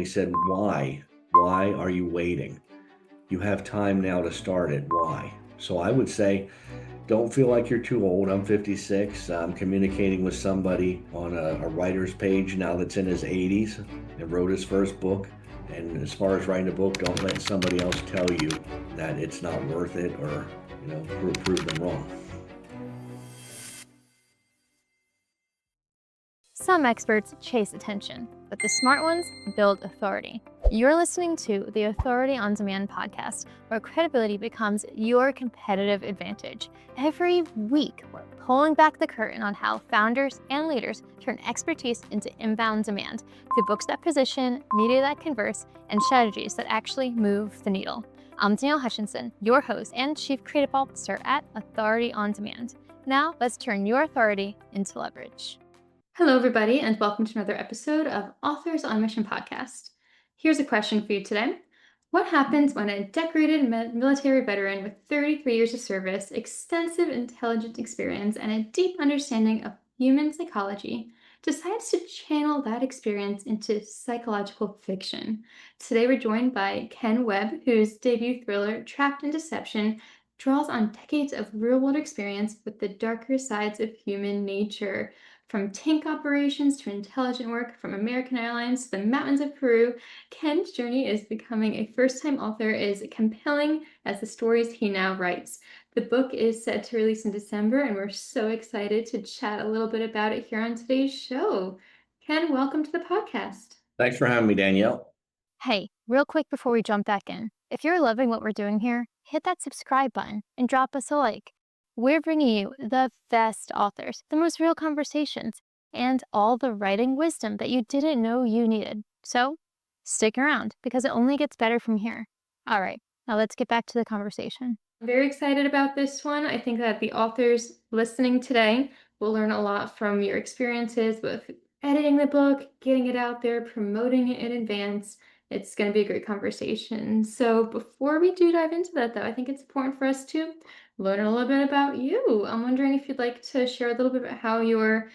he said, why? Why are you waiting? You have time now to start it. Why? So I would say, don't feel like you're too old. I'm 56. I'm communicating with somebody on a writer's page now that's in his 80s and wrote his first book. And as far as writing a book, don't let somebody else tell you that it's not worth it or, prove them wrong. Some experts chase attention, but the smart ones build authority. You're listening to the Authority on Demand podcast, where credibility becomes your competitive advantage. Every week, we're pulling back the curtain on how founders and leaders turn expertise into inbound demand through books that position, media that converse, and strategies that actually move the needle. I'm Danielle Hutchinson, your host and Chief Creative Officer at Authority on Demand. Now, let's turn your authority into leverage. Hello, everybody, and welcome to another episode of Authors on Mission podcast. Here's a question for you today. What happens when a decorated military veteran with 33 years of service, extensive intelligence experience, and a deep understanding of human psychology decides to channel that experience into psychological fiction? Today, we're joined by Ken Webb, whose debut thriller, Trapped in Deception, draws on decades of real-world experience with the darker sides of human nature. From tank operations to intelligent work, from American Airlines to the mountains of Peru, Ken's journey is becoming a first-time author is compelling as the stories he now writes. The book is set to release in December, and we're so excited to chat a little bit about it here on today's show. Ken, welcome to the podcast. Thanks for having me, Danielle. Hey, real quick before we jump back in, if you're loving what we're doing here, hit that subscribe button and drop us a like. We're bringing you the best authors, the most real conversations, and all the writing wisdom that you didn't know you needed. So stick around because it only gets better from here. All right, now let's get back to the conversation. I'm very excited about this one. I think that the authors listening today will learn a lot from your experiences with editing the book, getting it out there, promoting it in advance. It's going to be a great conversation. So before we do dive into that, though, I think it's important for us to learn a little bit about you. I'm wondering if you'd like to share a little bit about how your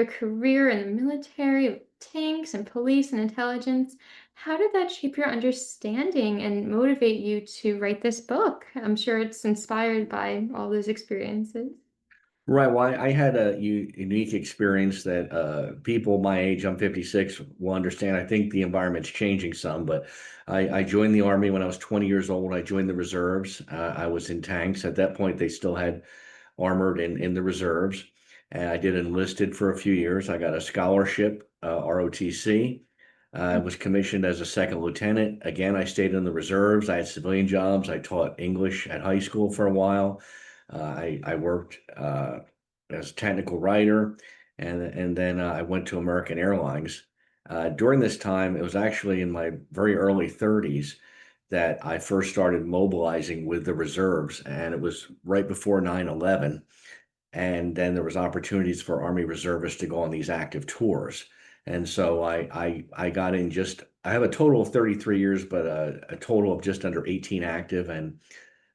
career in the military, tanks and police and intelligence, how did that shape your understanding and motivate you to write this book? I'm sure it's inspired by all those experiences. Right. Well, I had a unique experience that people my age, I'm 56, will understand. I think the environment's changing some, but I joined the Army when I was 20 years old. I joined the reserves. I was in tanks. At that point, they still had armored in the reserves. And I did enlisted for a few years. I got a scholarship, ROTC. I was commissioned as a second lieutenant. Again, I stayed in the reserves. I had civilian jobs. I taught English at high school for a while. I worked as a technical writer, and then I went to American Airlines. During this time, it was actually in my very early 30s that I first started mobilizing with the reserves, and it was right before 9/11. And then there was opportunities for Army reservists to go on these active tours. And so I got in I have a total of 33 years, but a total of just under 18 active, and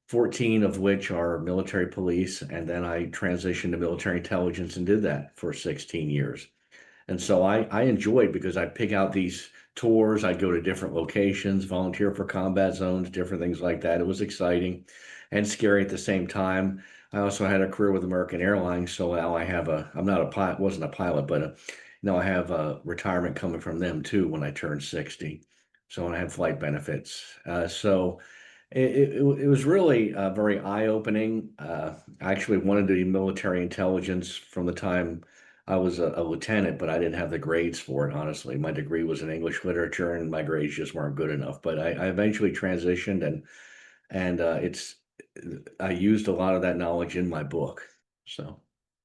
14 of which are military police. And then I transitioned to military intelligence and did that for 16 years. And so I enjoyed because I'd pick out these tours, I'd go to different locations, volunteer for combat zones, different things like that. It was exciting and scary at the same time. I also had a career with American Airlines, so now I'm not a pilot, wasn't a pilot, but I have a retirement coming from them too when I turned 60. So and I had flight benefits. So it was really very eye-opening. I actually wanted to be military intelligence from the time I was a lieutenant, but I didn't have the grades for it, honestly. My degree was in English literature, and my grades just weren't good enough. But I eventually transitioned, and I used a lot of that knowledge in my book. So,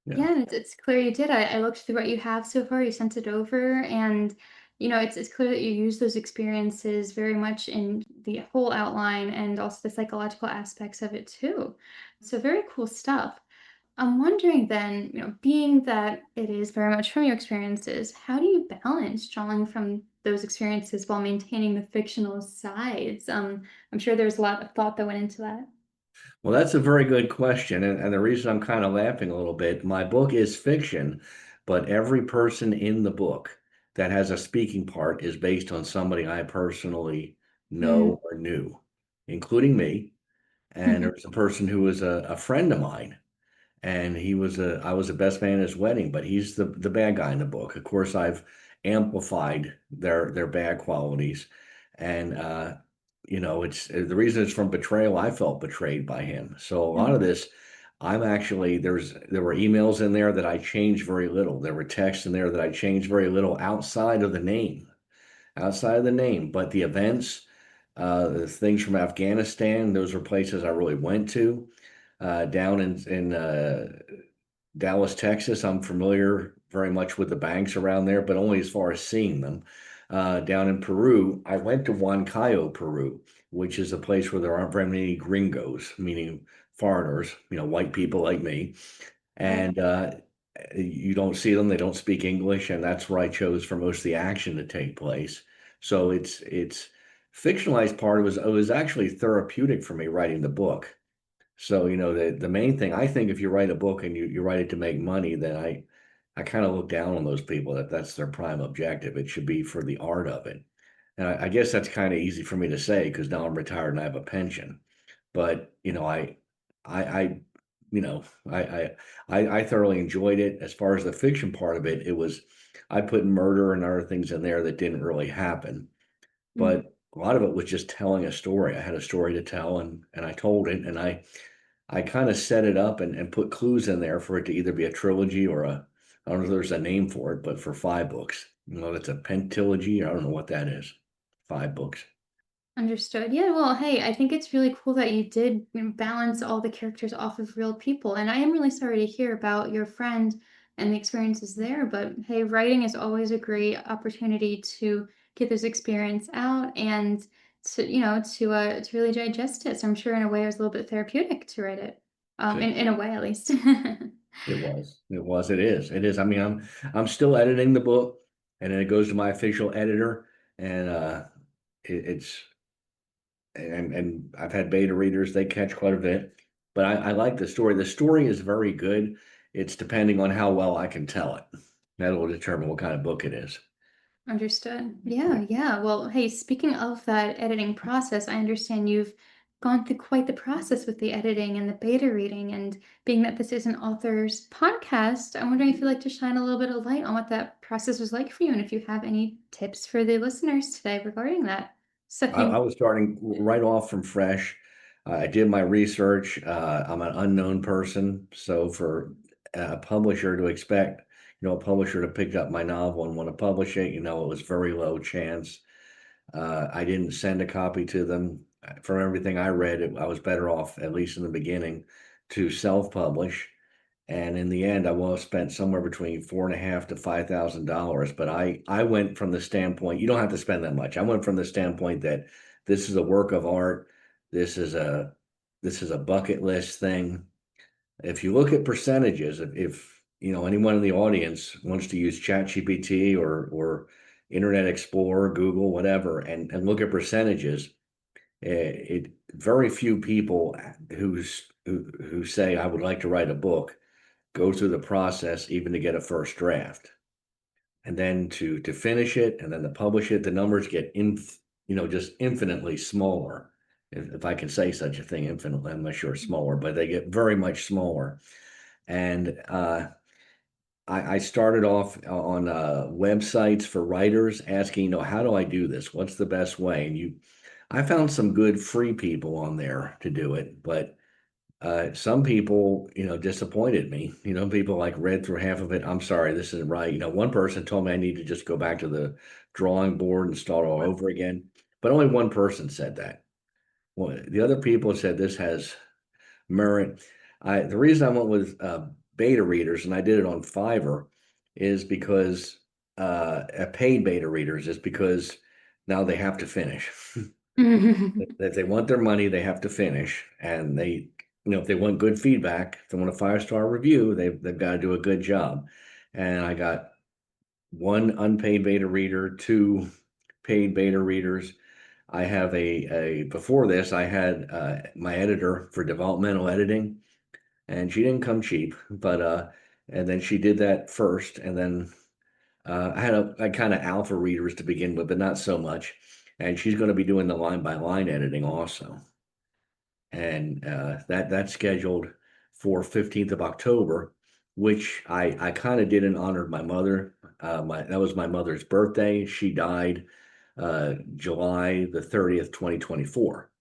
yeah. Yeah, and it's clear you did. I looked through what you have so far. You sent it over, and it's clear that you use those experiences very much in the whole outline and also the psychological aspects of it too. So very cool stuff. I'm wondering then, being that it is very much from your experiences, how do you balance drawing from those experiences while maintaining the fictional sides? I'm sure there's a lot of thought that went into that. Well, that's a very good question. And the reason I'm kind of laughing a little bit, my book is fiction, but every person in the book that has a speaking part is based on somebody I personally Mm. know or knew, including me. And there was a person who was a friend of mine, and I was the best man at his wedding, but he's the bad guy in the book. Of course, I've amplified their bad qualities, and it's the reason it's from Betrayal. I felt betrayed by him. So a lot of Mm. this, I'm actually there were emails in there that I changed very little. There were texts in there that I changed very little outside of the name, but the events, the things from Afghanistan, those were places I really went to. Down in Dallas, Texas, I'm familiar very much with the banks around there, but only as far as seeing them. Down in Peru, I went to Huancayo, Peru, which is a place where there aren't very many gringos, meaning foreigners, white people like me. Right. And you don't see them, they don't speak English, and that's where I chose for most of the action to take place. So it's fictionalized part it was actually therapeutic for me writing the book. So, the main thing, I think if you write a book and you write it to make money, then I kind of look down on those people that that's their prime objective. It should be for the art of it. And I guess that's kind of easy for me to say because now I'm retired and I have a pension. But, I, you know, I, I, I thoroughly enjoyed it. As far as the fiction part of it, I put murder and other things in there that didn't really happen, Mm. but a lot of it was just telling a story. I had a story to tell and I told it, and I kind of set it up and put clues in there for it to either be a trilogy or I don't know if there's a name for it, but for 5 books. It's a pentilogy. I don't know what that is. 5 books. Understood. Yeah, well, hey, I think it's really cool that you did balance all the characters off of real people. And I am really sorry to hear about your friend and the experiences there. But hey, writing is always a great opportunity to get this experience out and to really digest it. So I'm sure in a way it was a little bit therapeutic to write it. In a way at least. It was. It was. It is. It is. I mean, I'm still editing the book, and then it goes to my official editor, and it's and I've had beta readers. They catch quite a bit, but I like the story. The story is very good. It's depending on how well I can tell it. That'll determine what kind of book it is. Understood. Yeah. Yeah, yeah. Well, hey, speaking of that editing process, I understand you've gone through quite the process with the editing and the beta reading. And being that this is an author's podcast, I'm wondering if you'd like to shine a little bit of light on what that process was like for you and if you have any tips for the listeners today regarding that. I Something. was starting right off from fresh. I did my research. I'm an unknown person, so for a publisher to expect, a publisher to pick up my novel and want to publish it, it was very low chance. I didn't send a copy to them. From everything I read, I was better off, at least in the beginning, to self-publish. And in the end, I will have spent somewhere between 4.5 to $5,000. But I went from the standpoint, you don't have to spend that much. I went from the standpoint that this is a work of art. This is a this is a bucket list thing. If you look at percentages, if anyone in the audience wants to use ChatGPT or Internet Explorer, Google, whatever, and look at percentages, it very few people who say I would like to write a book go through the process even to get a first draft, and then to finish it and then to publish it, the numbers get just infinitely smaller, if I can say such a thing. Infinitely, I'm not sure smaller, but they get very much smaller. And I started off on websites for writers asking, how do I do this, what's the best way? And I found some good free people on there to do it, but some people, disappointed me. People like read through half of it. I'm sorry, this isn't right. One person told me I need to just go back to the drawing board and start all over again. But only one person said that. Well, the other people said this has merit. The reason I went with beta readers and I did it on Fiverr is because paid beta readers is because now they have to finish. If they want their money, they have to finish, and if they want good feedback, if they want a 5-star review, they've got to do a good job. And I got one unpaid beta reader, two paid beta readers. I have a before this, I had my editor for developmental editing, and she didn't come cheap, but and then she did that first, and then I kind of alpha readers to begin with, but not so much. And she's going to be doing the line by line editing also. And that's scheduled for 15th of October, which I kind of did in honor of my mother. That was my mother's birthday. She died July the 30th, 2024.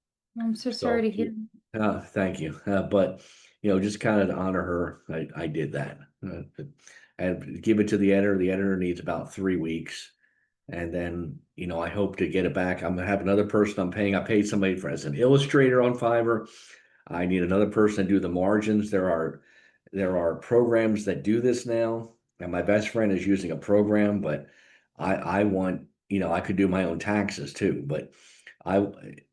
I'm so sorry So to hear. thank you. But just kind of to honor her, I did that. And give it to the editor. The editor needs about 3 weeks. And then, I hope to get it back. I'm gonna have another person I'm paying. I paid somebody for as an illustrator on Fiverr. I need another person to do the margins. There are programs that do this now, and my best friend is using a program, but I want, I could do my own taxes too, but I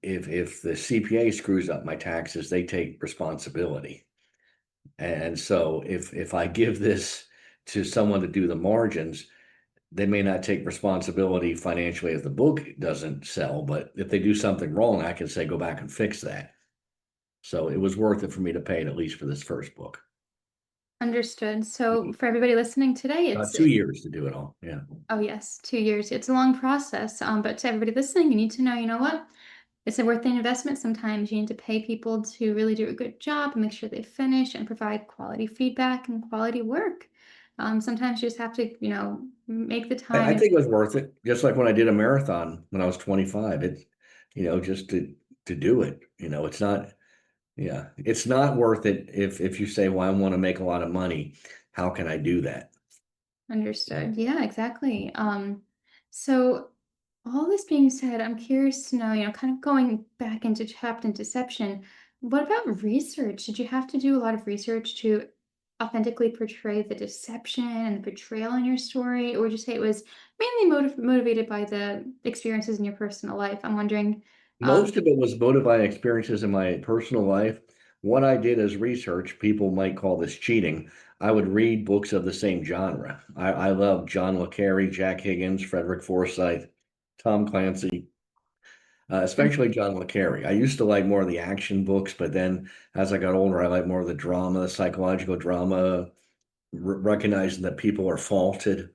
if the CPA screws up my taxes, they take responsibility. And so if I give this to someone to do the margins, they may not take responsibility financially if the book doesn't sell, but if they do something wrong, I can say go back and fix that. So it was worth it for me to pay it at least for this first book. Understood. So for everybody listening today, 2 years to do it all. Yeah. oh yes, 2 years. It's a long process. But to everybody listening, you need to know, you know what? It's a worth the investment. Sometimes you need to pay people to really do a good job and make sure they finish and provide quality feedback and quality work. Sometimes you just have to, make the I time and think it was worth it. Just like when I did a marathon when I was 25, just to do it. It's not, yeah, it's not worth it if you say, well, I want to make a lot of money. How can I do that? understood. Yeah, exactly. So all this being said, I'm curious to know, kind of going back into trapped in deception, what about research? Did you have to do a lot of research to authentically portray the deception and the betrayal in your story? Or would you say it was mainly motivated by the experiences in your personal life? I'm wondering. Most of it was motivated by experiences in my personal life. What I did as research, people might call this cheating. I would read books of the same genre. I love John le Carre, Jack Higgins, Frederick Forsyth, Tom Clancy, especially John le Carre. I used to like more of the action books, but then as I got older, I like more of the drama, the psychological drama, recognizing that people are faulted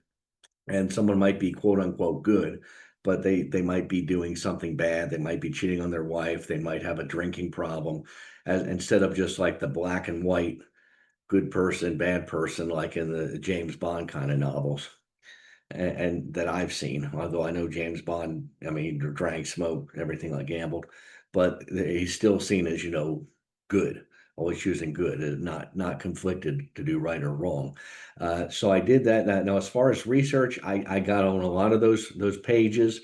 and someone might be quote unquote good, but they might be doing something bad. They might be cheating on their wife. They might have a drinking problem, instead of just like the black and white good person, bad person, like in the James Bond kind of novels. And that I've seen, although I know James Bond, I mean, he drank, smoked, everything like gambled, but he's still seen as, good, always choosing good, not conflicted to do right or wrong. So I did that. Now, as far as research, I got on a lot of those pages.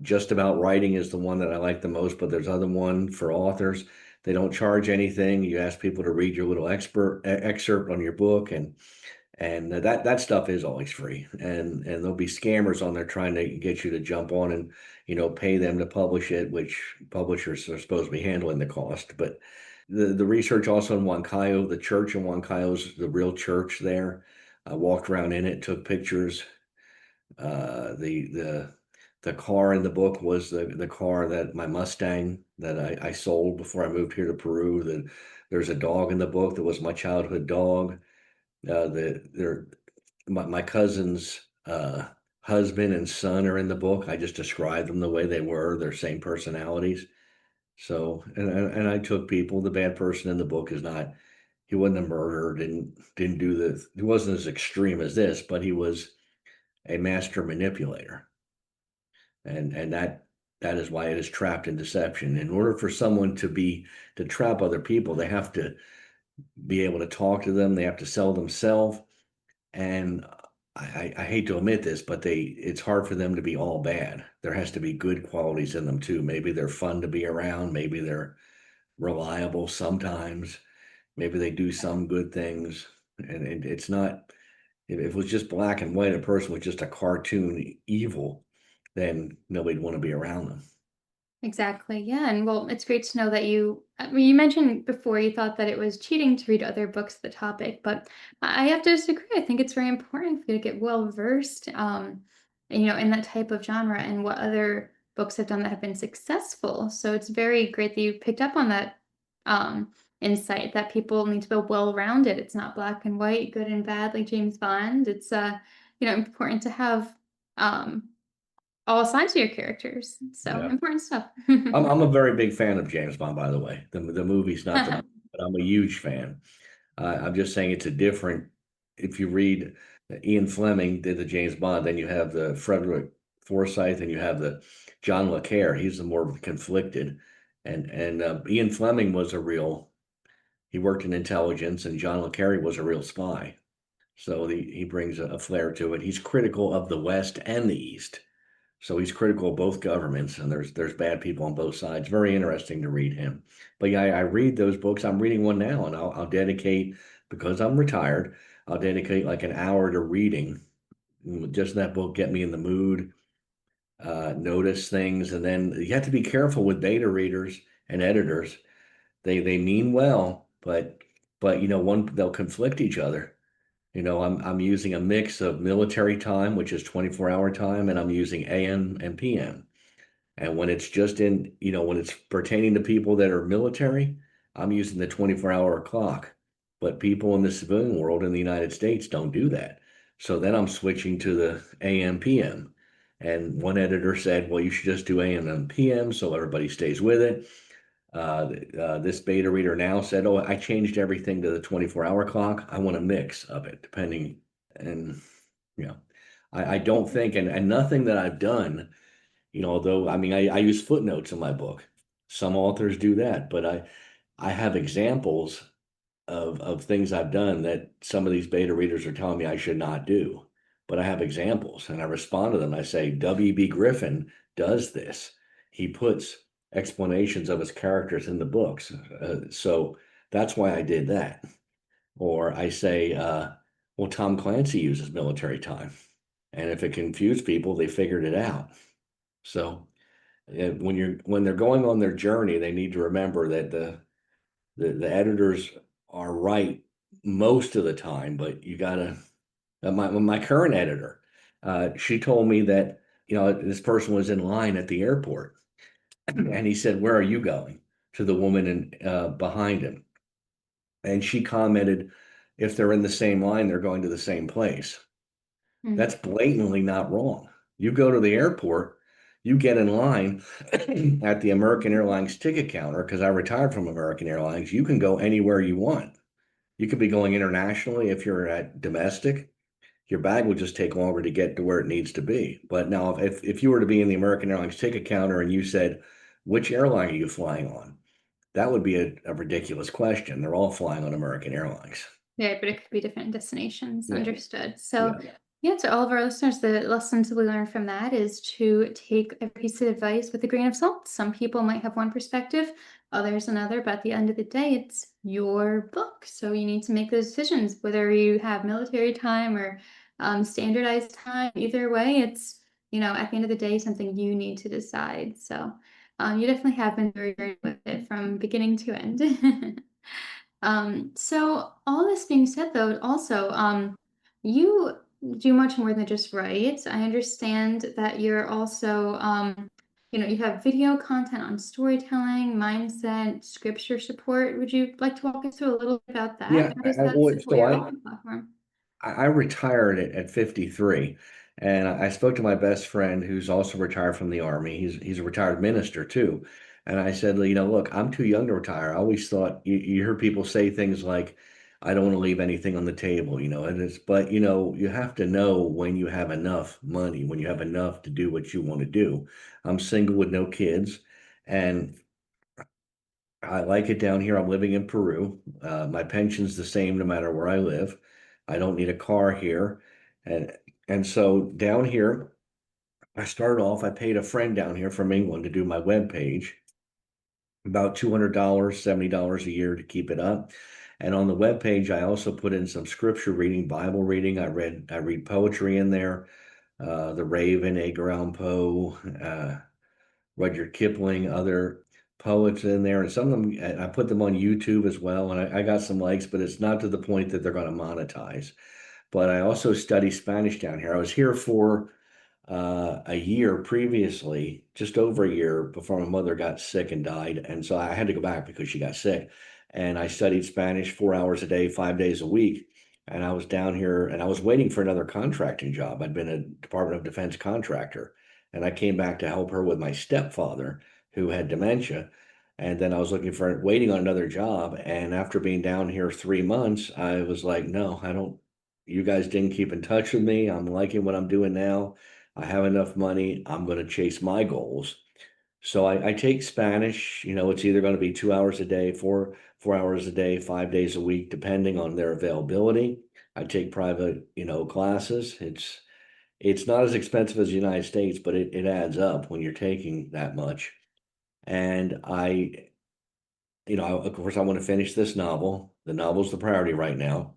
Just About Writing is the one that I like the most, but there's other one for authors. They don't charge anything. You ask people to read your little excerpt on your book, and that stuff is always free, and there'll be scammers on there trying to get you to jump on and pay them to publish it, which publishers are supposed to be handling the cost. But the research also in Huancayo, the church in Huancayo is the real church there. I walked around in it, took pictures. The car in the book was the car that my Mustang that I sold before I moved here to Peru. There's a dog in the book that was my childhood dog. They're my cousin's husband and son are in the book. I just described them the way they were, their same personalities. So, and I took people. The bad person in the book is not. He wasn't a murderer. Didn't do the. He wasn't as extreme as this, but he was a master manipulator, and that is why it is trapped in deception. In order for someone to trap other people, they have to be able to talk to them. They have to sell themselves. And I hate to admit this, but it's hard for them to be all bad. There has to be good qualities in them too. Maybe they're fun to be around. Maybe they're reliable sometimes. Maybe they do some good things. And it's not, if it was just black and white, a person was just a cartoon evil, then nobody'd want to be around them. Exactly. Yeah. And well, it's great to know that you mentioned before you thought that it was cheating to read other books of the topic, but I have to disagree. I think it's very important for you to get well versed, in that type of genre and what other books have done that have been successful. So it's very great that you picked up on that insight that people need to be well rounded. It's not black and white, good and bad like James Bond. It's important to have um, all sides of your characters. So Yeah. important stuff. I'm a very big fan of James Bond, by the way. The movie's not that, but I'm a huge fan. I'm just saying it's a different. If you read Ian Fleming did the James Bond, then you have the Frederick Forsyth, and you have the John le Carre. He's the more conflicted, and Ian Fleming was a real. He worked in intelligence, and John le Carre was a real spy. So he brings a flair to it. He's critical of the West and the East. So he's critical of both governments, and there's bad people on both sides. Very interesting to read him. But yeah, I read those books. I'm reading one now, and I'll dedicate, because I'm retired, I'll dedicate like an hour to reading. Just that book get me in the mood, notice things, and then you have to be careful with beta readers and editors. They mean well, but one they'll conflict each other. I'm using a mix of military time, which is 24-hour time, and I'm using AM and PM. And when it's just when it's pertaining to people that are military, I'm using the 24-hour clock. But people in the civilian world in the United States don't do that. So then I'm switching to the AM PM. And one editor said, well, you should just do AM and PM so everybody stays with it. This beta reader now said, oh, I changed everything to the 24-hour clock. I want a mix of it, depending. And, you know, I don't think, and nothing that I've done, although, I mean, I use footnotes in my book. Some authors do that, but I have examples of things I've done that some of these beta readers are telling me I should not do. But I have examples, and I respond to them. I say, W.B. Griffin does this. He puts explanations of his characters in the books. So that's why I did that. Or I say, well, Tom Clancy uses military time. And if it confused people, they figured it out. So when they're going on their journey, they need to remember that the editors are right most of the time, but you gotta. My current editor, she told me that this person was in line at the airport, and he said, "Where are you going?" to the woman behind him, and she commented, "If they're in the same line, they're going to the same place." Mm. That's blatantly not wrong. You go to the airport, you get in line at the American Airlines ticket counter, because I retired from American Airlines. You can go anywhere you want. You could be going internationally. If you're at domestic, your bag will just take longer to get to where it needs to be. But now, if you were to be in the American Airlines ticket counter and you said, which airline are you flying on? That would be a ridiculous question. They're all flying on American Airlines. Yeah, but it could be different destinations. Yeah. Understood. So, Yeah. yeah, to all of our listeners, the lesson to we learn from that is to take a piece of advice with a grain of salt. Some people might have one perspective, others another, but at the end of the day, it's your book. So you need to make those decisions, whether you have military time or standardized time. Either way, it's, at the end of the day, something you need to decide. So you definitely have been very great with it from beginning to end. So all this being said, though, also, you do much more than just write. I understand that you're also, you have video content on storytelling, mindset, scripture support. Would you like to walk us through a little bit about that? Yeah. How does that support So your writing platform? I retired at 53, and I spoke to my best friend who's also retired from the Army. He's a retired minister too. And I said, look, I'm too young to retire. I always thought you hear people say things like, I don't want to leave anything on the table, and but you have to know when you have enough money, when you have enough to do what you want to do. I'm single with no kids, and I like it down here. I'm living in Peru. My pension's the same no matter where I live. I don't need a car here. And and so down here, I started off, I paid a friend down here from England to do my web page, about $200, $70 a year to keep it up. And on the web page, I also put in some scripture reading, Bible reading. I read poetry in there, The Raven, Edgar Allan Poe, Rudyard Kipling, other poets in there, and some of them I put them on YouTube as well, and I got some likes, but it's not to the point that they're going to monetize. But I also study Spanish down here. I was here for a year previously, just over a year before my mother got sick and died, and so I had to go back because she got sick. And I studied Spanish 4 hours a day, 5 days a week. and I was down here and I was waiting for another contracting job. I'd been a Department of Defense contractor, and I came back to help her with my stepfather who had dementia. And then I was looking for waiting on another job. And after being down here 3 months, I was like, no, I don't, you guys didn't keep in touch with me. I'm liking what I'm doing now. I have enough money. I'm going to chase my goals. So I take Spanish. It's either going to be 2 hours a day, 4 hours a day, 5 days a week, depending on their availability. I take private, classes. It's not as expensive as the United States, but it adds up when you're taking that much. And of course, I want to finish this novel. The novel's the priority right now.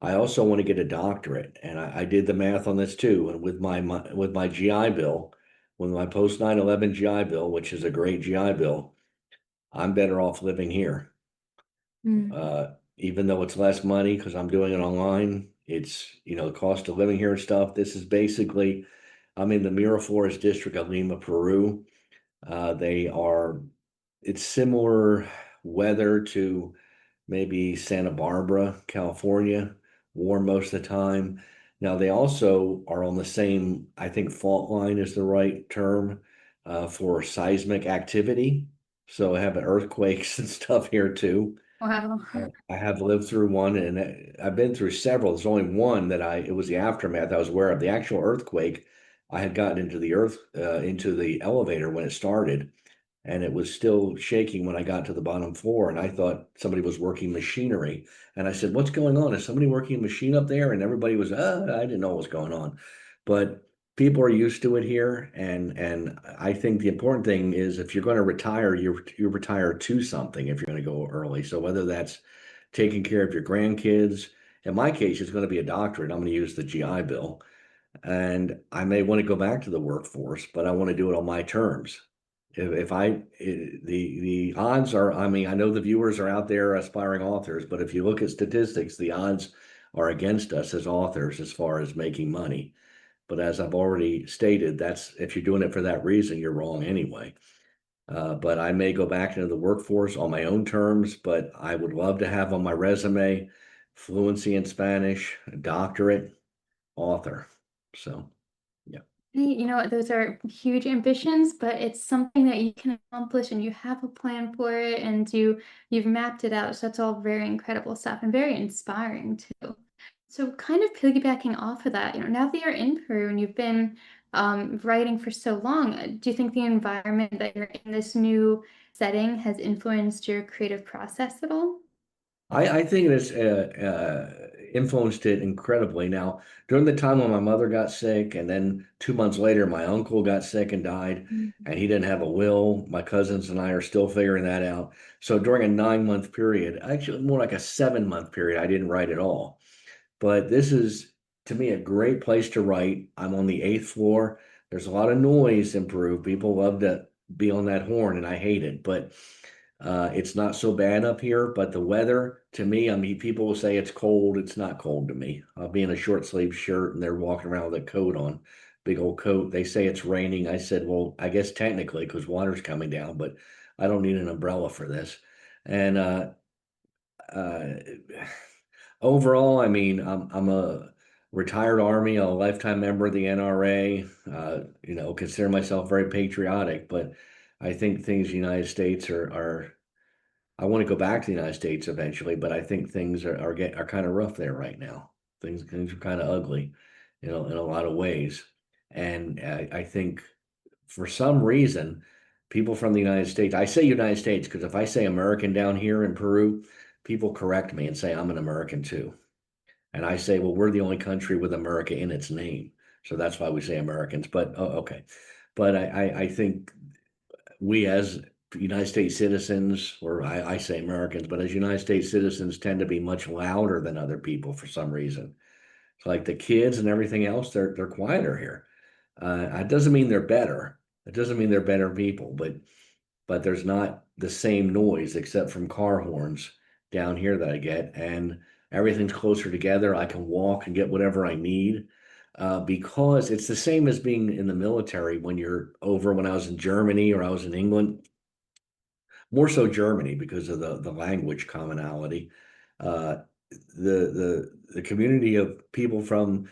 I also want to get a doctorate, and I did the math on this too. And with my GI Bill, with my post 9/11 GI Bill, which is a great GI Bill, I'm better off living here. Mm. Even though it's less money because I'm doing it online, it's the cost of living here and stuff. This is basically, I'm in the Miraflores district of Lima, Peru. They are, it's similar weather to maybe Santa Barbara, California, warm most of the time. Now, they also are on the same, I think, fault line is the right term for seismic activity. So I have earthquakes and stuff here too. Wow. I have lived through one, and I've been through several. There's only one that it was the aftermath I was aware of. The actual earthquake, I had gotten into the elevator when it started, and it was still shaking when I got to the bottom floor. And I thought somebody was working machinery. And I said, "What's going on? Is somebody working a machine up there?" And everybody was, I didn't know what was going on. But people are used to it here. And I think the important thing is if you're going to retire, you retire to something if you're going to go early. So whether that's taking care of your grandkids, in my case, it's going to be a doctorate. I'm going to use the GI Bill. And I may want to go back to the workforce, but I want to do it on my terms. If the odds are, I mean, I know the viewers are out there aspiring authors, but if you look at statistics, the odds are against us as authors as far as making money. But as I've already stated, that's if you're doing it for that reason, you're wrong anyway. But I may go back into the workforce on my own terms, but I would love to have on my resume fluency in Spanish, doctorate, author. So, yeah. You know what? Those are huge ambitions, but it's something that you can accomplish and you have a plan for it and you've mapped it out. So that's all very incredible stuff and very inspiring too. So kind of piggybacking off of that, now that you're in Peru and you've been writing for so long, do you think the environment that you're in this new setting has influenced your creative process at all? I think it's influenced it incredibly. Now, during the time when my mother got sick, and then 2 months later, my uncle got sick and died, and he didn't have a will. My cousins and I are still figuring that out. So during a 9 month period, actually more like a 7 month period, I didn't write at all. But this is, to me, a great place to write. I'm on the eighth floor. There's a lot of noise in Peru. People love to be on that horn, and I hate it. But it's not so bad up here. But the weather, to me, I mean, people will say it's cold. It's not cold to me. I'll be in a short sleeve shirt, and they're walking around with a coat on, big old coat. They say it's raining. I said, well, I guess technically because water's coming down, but I don't need an umbrella for this. And uh, overall, I mean, I'm a retired Army, a lifetime member of the NRA. Consider myself very patriotic, but I think things the United States are. I want to go back to the United States eventually, but I think things are kind of rough there right now. Things are kind of ugly, in a lot of ways, and I think for some reason, people from the United States, I say United States because if I say American down here in Peru, people correct me and say I'm an American too. And I say, well, we're the only country with America in its name. So that's why we say Americans. But okay. But I think we as United States citizens, or I say Americans, but as United States citizens tend to be much louder than other people for some reason. It's like the kids and everything else, they're quieter here. It doesn't mean they're better. It doesn't mean they're better people, but there's not the same noise except from car horns down here that I get, and everything's closer together. I can walk and get whatever I need because it's the same as being in the military when you're over. When I was in Germany or I was in England, more so Germany because of the language commonality. Uh, the community of people from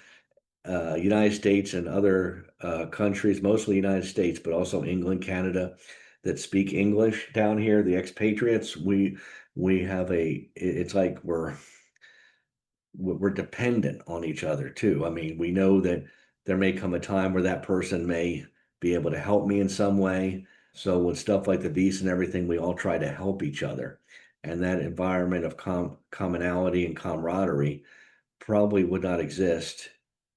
United States and other countries, mostly United States, but also England, Canada, that speak English down here, the expatriates, we have it's like we're dependent on each other too. I mean, we know that there may come a time where that person may be able to help me in some way. So with stuff like the visa and everything, we all try to help each other. And that environment of commonality and camaraderie probably would not exist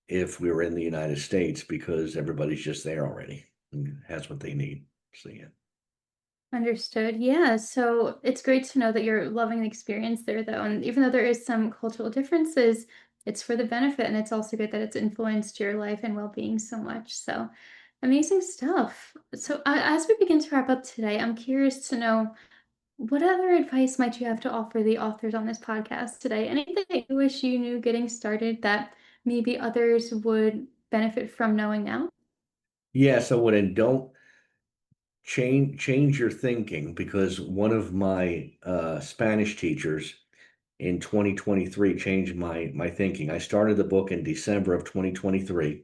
if we were in the United States because everybody's just there already and has what they need. So yeah. Understood. Yeah. So it's great to know that you're loving the experience there, though. And even though there is some cultural differences, it's for the benefit. And it's also good that it's influenced your life and well being so much. So amazing stuff. So, as we begin to wrap up today, I'm curious to know what other advice might you have to offer the authors on this podcast today? Anything that you wish you knew getting started that maybe others would benefit from knowing now? Yeah. So what don't change your thinking because one of my Spanish teachers in 2023 changed my thinking. I started the book in December of 2023.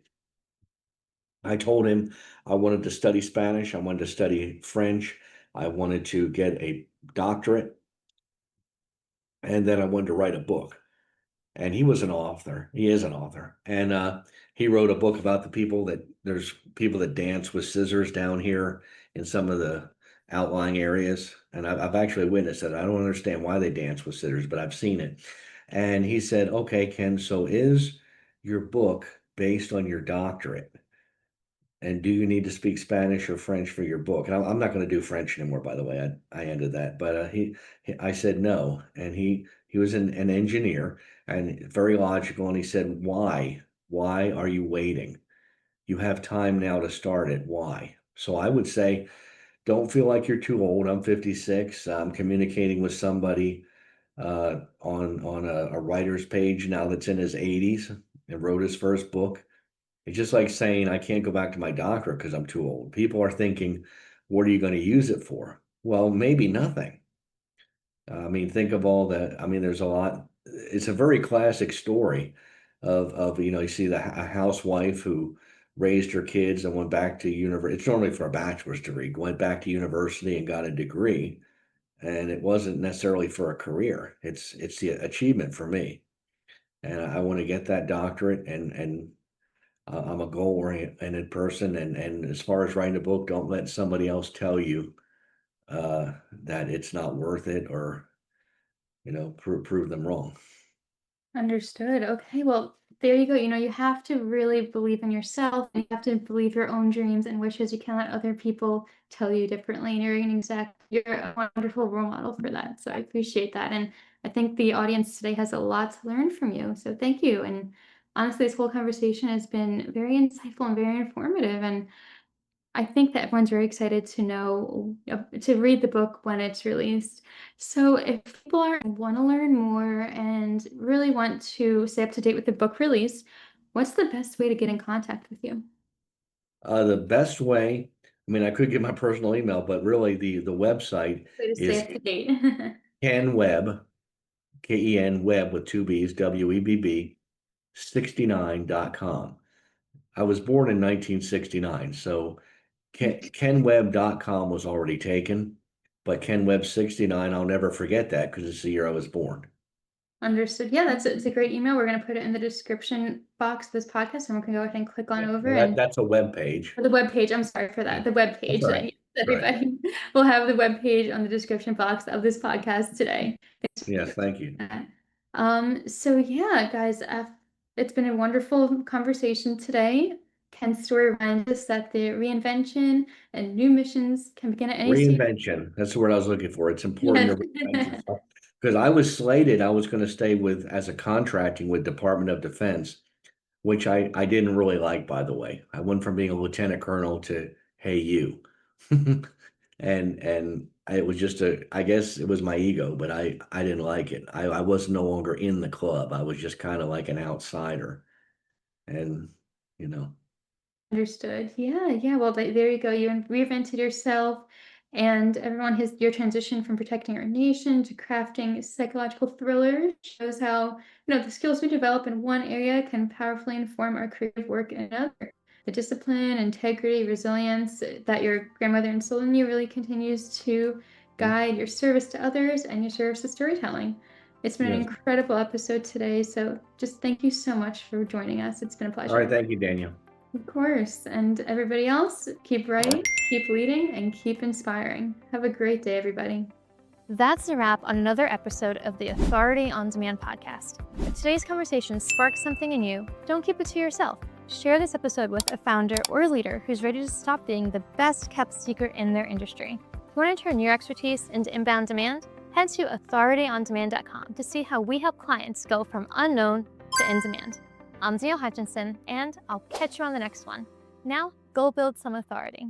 I told him I wanted to study Spanish, I wanted to study French, I wanted to get a doctorate, and then I wanted to write a book. And he was an author. He is an author, and he wrote a book about the people that there's people that dance with scissors down here in some of the outlying areas, and I've actually witnessed it. I don't understand why they dance with scissors, but I've seen it. And he said, "Okay, Ken, so is your book based on your doctorate? And do you need to speak Spanish or French for your book?" And I'm not going to do French anymore, by the way. I ended that, but I said no, and he was an engineer and very logical, and he said, "Why? Why are you waiting? You have time now to start it. Why?" So I would say, don't feel like you're too old. I'm 56. I'm communicating with somebody on a writer's page now that's in his 80s and wrote his first book. It's just like saying, I can't go back to my doctorate because I'm too old. People are thinking, what are you going to use it for? Well, maybe nothing. I mean, think of all that. I mean, there's a lot. It's a very classic story you see a housewife who raised her kids and went back to university. It's normally for a bachelor's degree, went back to university and got a degree. And it wasn't necessarily for a career. It's the achievement for me. And I want to get that doctorate and I'm a goal-oriented person, and as far as writing a book, don't let somebody else tell you that it's not worth it or prove them wrong. Understood. Okay. Well, there you go. You have to really believe in yourself and you have to believe your own dreams and wishes. You can't let other people tell you differently. And you're a wonderful role model for that. So I appreciate that. And I think the audience today has a lot to learn from you. So thank you. And honestly, this whole conversation has been very insightful and very informative. And I think that everyone's very excited to know to read the book when it's released. So if people want to learn more and really want to stay up to date with the book release, what's the best way to get in contact with you? The best way, I mean, I could give my personal email, but really the website Way to stay is up to date. Ken Webb, Ken Webb with two B's, WEBB 69.com. I was born in 1969, so kenwebb.com was already taken, but Ken Webb 69, I'll never forget that because it's the year I was born. Understood. Yeah, it's a great email. We're going to put it in the description box of this podcast, and we can go ahead and click on Yeah, over well, and that's a web page. the web page. I'm sorry for Yeah, that. The web that's page. all right. Yes, Right. everybody will have the web page on the description box of this podcast today. Yes, thank you. That. So yeah, guys, it's been a wonderful conversation today. Ken's story reminds us that the reinvention and new missions can begin at any stage. Reinvention. That's the word I was looking for. It's important Yes. to reinvent yourself because I was slated. I was going to stay with as a contracting with Department of Defense, which I didn't really like, by the way. I went from being a lieutenant colonel to hey you, and it was just I guess it was my ego, but I didn't like it. I was no longer in the club. I was just kind of like an outsider, and you know. Understood. Yeah, yeah. Well, there you go. You reinvented yourself, And everyone has your transition from protecting our nation to crafting psychological thrillers shows how, the skills we develop in one area can powerfully inform our creative work in another. The discipline, integrity, resilience that your grandmother instilled in you really continues to guide your service to others and your service to storytelling. It's been an Yes. incredible episode today. So just thank you so much for joining us. It's been a All pleasure. right. Thank you, Daniel. Of course. And everybody else, keep writing, keep leading, and keep inspiring. Have a great day, everybody. That's a wrap on another episode of the Authority on Demand podcast. If today's conversation sparked something in you, don't keep it to yourself. Share this episode with a founder or leader who's ready to stop being the best kept secret in their industry. If you want to turn your expertise into inbound demand, head to authorityondemand.com to see how we help clients go from unknown to in demand. I'm Danielle Hutchinson, and I'll catch you on the next one. Now, go build some authority.